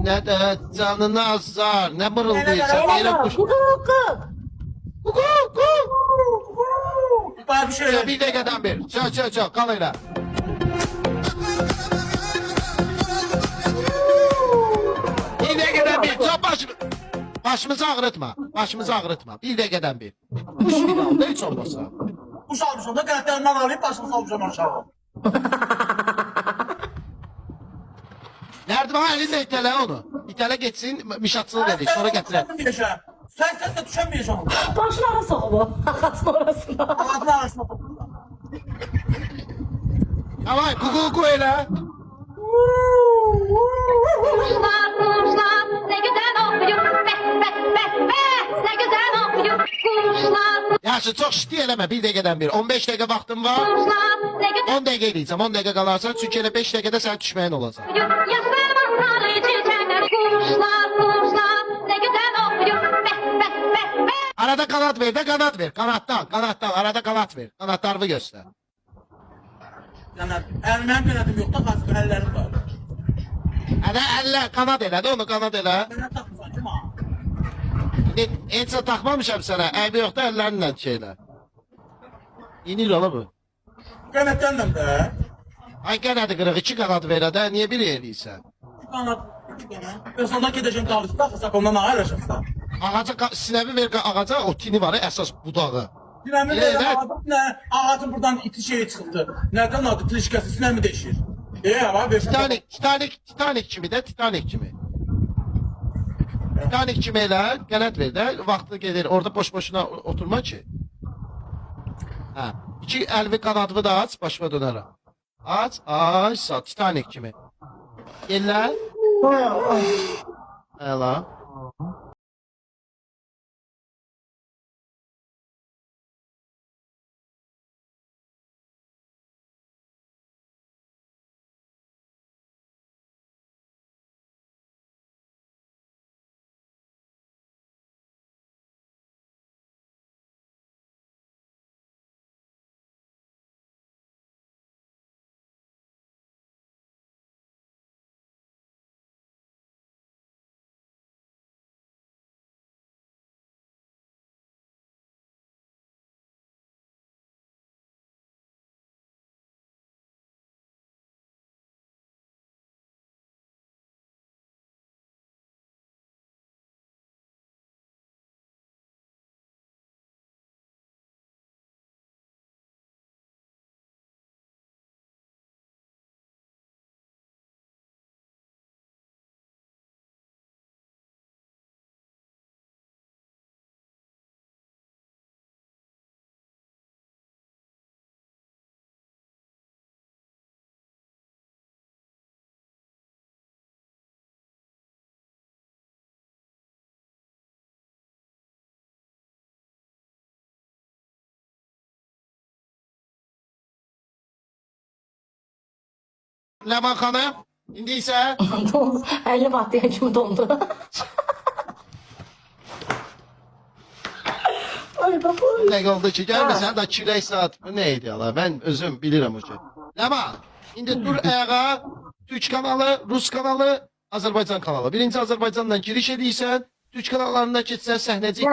Ne de canını azar. Ne mırıldayırsan. Elə Yere qal. kuş. Quk. Bana bir şey ver. Bir dəqiqədən bir. Çök. Qal elə. Bir dəqiqədən bir. Çox başımızı ağrıtma. Başımızı ağrıtma. Bir dəqiqədən bir. Kuş finalda heç olmasa. Kuş almışım da qənətlərindən alayım başımı salmışam aşağı. Nərdivan əlində itələ onu. İtələ geçsin, mişatçılıq edik. Sonra gətirək. Sen sesle düşemeyeceğim. Başına arası oğlu. Ağacın orasına. Ağzına arasına. Davay, kuku elə. Kuşlar ne güzel okuyor. Ne güzel okuyor. Kuşlar Yaxşı, çox şiti eləmə. Bir dəqiqədən bir. 15 dəqiqə vaxtım var. ne güzel 10 dəqiqə eləyəcəm. 10 dəqiqə qalarsan. Çünki elə 5 dəqiqədə sən düşməyin olacaq. okuyor. Yaşlarımın sarı çiçekler. Kuşlar ne güzel okuyor. Arada kanat ver de kanat ver. Kanattan. Arada kanat ver. Kanatlarını göster. Yani elmem qənətim yok da xaskı əllərim var. Hadi eller kanat elə de onu kanat elə. Mənə taxmısan ki ma. En son takmamışam sana. Əbi yok da ellerinle şeyler. İnil ola bu. Qənətləndən də. Ay kanadı kırık 2 kanat ver de niye bir eləyirsən? İki qanat. Ben sonunda gedəcəm dağlısı taxırsak ondan ayrışırsan. Ağaca sinəvi ver ağaca o tini var əsas budağı. Sinəmi Evet. də ağacın buradan iti şeyi çıxdı. Nədən adı klişkəsi sinəmi deşir. Ama versən. Titanic kimi de Titanic kimi. Titanic kimi elə qənət ver də vaxtı gedir. Orada boş-boşuna oturma ki. Hə. 2 əlvi qanadını da aç, başıma dönərəm. Aç, sağ Titanic kimi. Elə. Əla. Ləman xanım, indi isə 50 batlayan kimi dondu. Ay baba. nə oldu ki, gəlməsən də kürək saat bu nə idi ala? Mən özüm bilirəm o şey. Ləman, indi dur ayağa, Türk kanalı, Rus kanalı, Azərbaycan kanalı. Birinci Azərbaycandan giriş edirsən, Türk kanallarına keçsən səhnəcik.